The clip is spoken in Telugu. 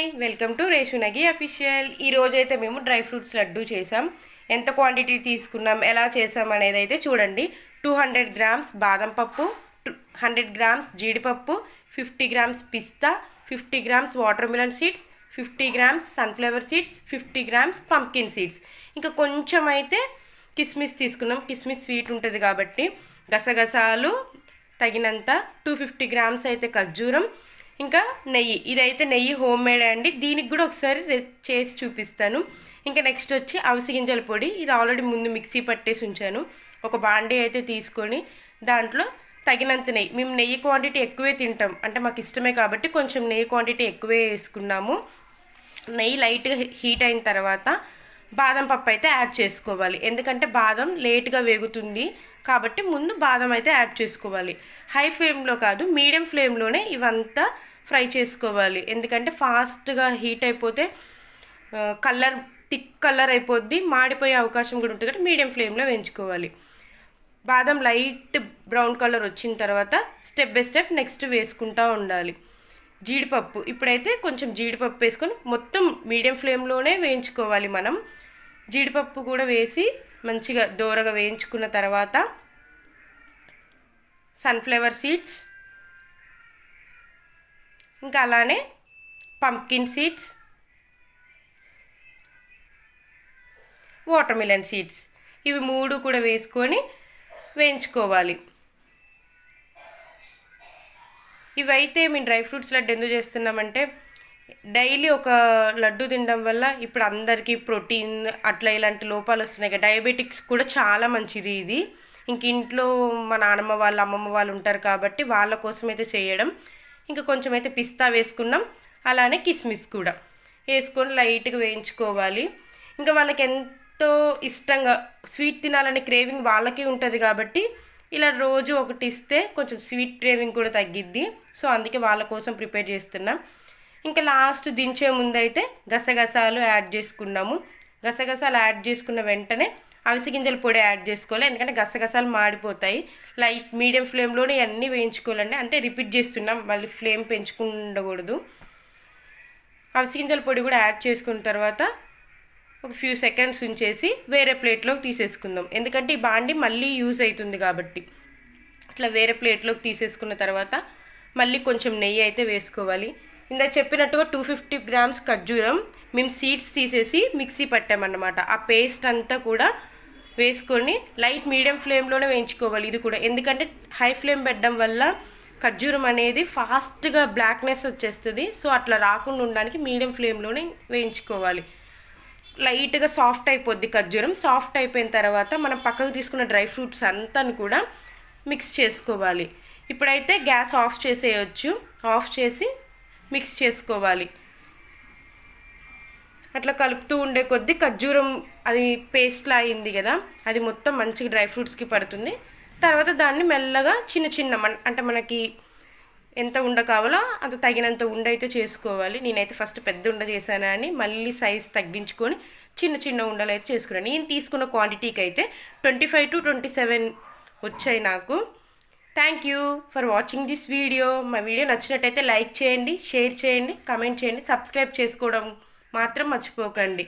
హాయ్ వెల్కమ్ టు రేషునగి అఫీషియల్. ఈరోజైతే మేము డ్రై ఫ్రూట్స్ లడ్డు చేసాం. ఎంత క్వాంటిటీ తీసుకున్నాం, ఎలా చేసాం అనేది అయితే చూడండి. 200 గ్రామ్స్ బాదం పప్పు, 100 గ్రామ్స్ జీడిపప్పు, 50 గ్రామ్స్ పిస్తా, 50 grams water melon seeds, 50 grams sunflower seeds, 50 grams pumpkin seeds. ఇంకా కొంచెం అయితే కిస్మిస్ తీసుకున్నాం. కిస్మిస్ స్వీట్ ఉంటుంది కాబట్టి. గసగసాలు తగినంత, 250 గ్రామ్స్ అయితే ఖర్జూరం, ఇంకా నెయ్యి. ఇదైతే నెయ్యి హోమ్ మేడ్ అండి. దీనికి కూడా ఒకసారి చేసి చూపిస్తాను. ఇంకా నెక్స్ట్ వచ్చి అవిసె గింజల పొడి. ఇది ఆల్రెడీ ముందు మిక్సీ పట్టేసి ఉంచాను. ఒక బాండీ అయితే తీసుకొని దాంట్లో తగినంత నెయ్యి. మేము నెయ్యి క్వాంటిటీ ఎక్కువే తింటాం, అంటే మాకు ఇష్టమే కాబట్టి కొంచెం నెయ్యి క్వాంటిటీ ఎక్కువే వేసుకున్నాము. నెయ్యి లైట్గా హీట్ అయిన తర్వాత బాదం పప్పు అయితే యాడ్ చేసుకోవాలి. ఎందుకంటే బాదం లేట్గా వేగుతుంది కాబట్టి ముందు బాదం అయితే యాడ్ చేసుకోవాలి. హై ఫ్లేమ్లో కాదు, మీడియం ఫ్లేమ్లోనే ఇవంతా ఫ్రై చేసుకోవాలి. ఎందుకంటే ఫాస్ట్గా హీట్ అయిపోతే కలర్ థిక్ కలర్ అయిపోద్ది, మాడిపోయే అవకాశం కూడా ఉంటుంది కాబట్టి మీడియం ఫ్లేమ్లో వేయించుకోవాలి. బాదం లైట్ బ్రౌన్ కలర్ వచ్చిన తర్వాత స్టెప్ బై స్టెప్ నెక్స్ట్ వేసుకుంటూ ఉండాలి. జీడిపప్పు, ఇప్పుడైతే కొంచెం జీడిపప్పు వేసుకొని మొత్తం మీడియం ఫ్లేమ్లోనే వేయించుకోవాలి మనం. జీడిపప్పు కూడా వేసి మంచిగా దోరగా వేయించుకున్న తర్వాత సన్ఫ్లవర్ సీడ్స్, ఇంకా అలానే pumpkin seeds, water melon seeds, ఇవి 3 కూడా వేసుకొని వేయించుకోవాలి. ఇవైతే మేము డ్రై ఫ్రూట్స్ లడ్డు ఎందుకు చేస్తున్నామంటే డైలీ ఒక లడ్డు తినడం వల్ల ఇప్పుడు అందరికీ ప్రోటీన్ అట్లా ఇలాంటి లోపాలు వస్తున్నాయి కదా. డయాబెటిక్స్ కూడా చాలా మంచిది ఇది. ఇంక ఇంట్లో మా నాన్నమ్మ వాళ్ళు అమ్మమ్మ వాళ్ళు ఉంటారు కాబట్టి వాళ్ళ కోసం అయితే చేయడం. ఇంకా కొంచెం అయితే పిస్తా వేసుకున్నాం, అలానే కిస్మిస్ కూడా వేసుకొని లైట్గా వేయించుకోవాలి. ఇంకా వాళ్ళకి ఎంతో ఇష్టంగా స్వీట్ తినాలనే క్రేవింగ్ వాళ్ళకి ఉంటుంది కాబట్టి ఇలా రోజు ఒకటి ఇస్తే కొంచెం స్వీట్ క్రేవింగ్ కూడా తగ్గిద్ది. సో అందుకే వాళ్ళ కోసం ప్రిపేర్ చేస్తున్నాం. ఇంకా లాస్ట్ దించే ముందైతే గసగసాలు యాడ్ చేసుకున్నాము. గసగసాలు యాడ్ చేసుకున్న వెంటనే అవిసె గింజల పొడి యాడ్ చేసుకోవాలి. ఎందుకంటే గసగసాలు మాడిపోతాయి. లైట్ మీడియం ఫ్లేమ్లోనే అన్నీ వేయించుకోవాలండి. అంటే రిపీట్ చేస్తున్నాం, మళ్ళీ ఫ్లేమ్ పెంచుకుండకూడదు. అవిసె గింజల పొడి కూడా యాడ్ చేసుకున్న తర్వాత ఒక ఫ్యూ సెకండ్స్ ఉంచేసి వేరే ప్లేట్లోకి తీసేసుకుందాం. ఎందుకంటే ఈ బాండి మళ్ళీ యూజ్ అవుతుంది కాబట్టి. అట్లా వేరే ప్లేట్లోకి తీసేసుకున్న తర్వాత మళ్ళీ కొంచెం నెయ్యి అయితే వేసుకోవాలి. ఇందాక చెప్పినట్టుగా 250 గ్రామ్స్ ఖర్జూరం మేము సీడ్స్ తీసేసి మిక్సీ పట్టామన్నమాట. ఆ పేస్ట్ అంతా కూడా వేసుకొని లైట్ మీడియం ఫ్లేమ్లోనే వేయించుకోవాలి. ఇది కూడా ఎందుకంటే హై ఫ్లేమ్ పెట్టడం వల్ల ఖర్జూరం అనేది ఫాస్ట్గా బ్లాక్నెస్ వచ్చేస్తుంది. సో అట్లా రాకుండా ఉండడానికి మీడియం ఫ్లేమ్లోనే వేయించుకోవాలి. లైట్గా సాఫ్ట్ అయిపోద్ది ఖర్జూరం. సాఫ్ట్ అయిపోయిన తర్వాత మనం పక్కకు తీసుకున్న డ్రై ఫ్రూట్స్ అంతాను కూడా మిక్స్ చేసుకోవాలి. ఇప్పుడైతే గ్యాస్ ఆఫ్ చేసేయచ్చు. ఆఫ్ చేసి మిక్స్ చేసుకోవాలి. అట్లా కలుపుతూ ఉండే కొద్దీ ఖర్జూరం అది పేస్ట్లా అయింది కదా, అది మొత్తం మంచిగా డ్రై ఫ్రూట్స్కి పడుతుంది. తర్వాత దాన్ని మెల్లగా చిన్న చిన్న అంటే మనకి ఎంత ఉండ కావాలో అంత తగినంత ఉండ అయితే చేసుకోవాలి. నేనైతే ఫస్ట్ పెద్ద ఉండ చేశాను అని మళ్ళీ సైజ్ తగ్గించుకొని చిన్న చిన్న ఉండలు అయితే చేసుకున్నాను. నేను తీసుకున్న క్వాంటిటీకి అయితే 25 to 27 వచ్చాయి నాకు. Thank you for watching this video. మా వీడియో నచ్చినట్టయితే లైక్ చేయండి, షేర్ చేయండి, కామెంట్ చేయండి, సబ్స్క్రైబ్ చేసుకోవడం మాత్రం మర్చిపోకండి.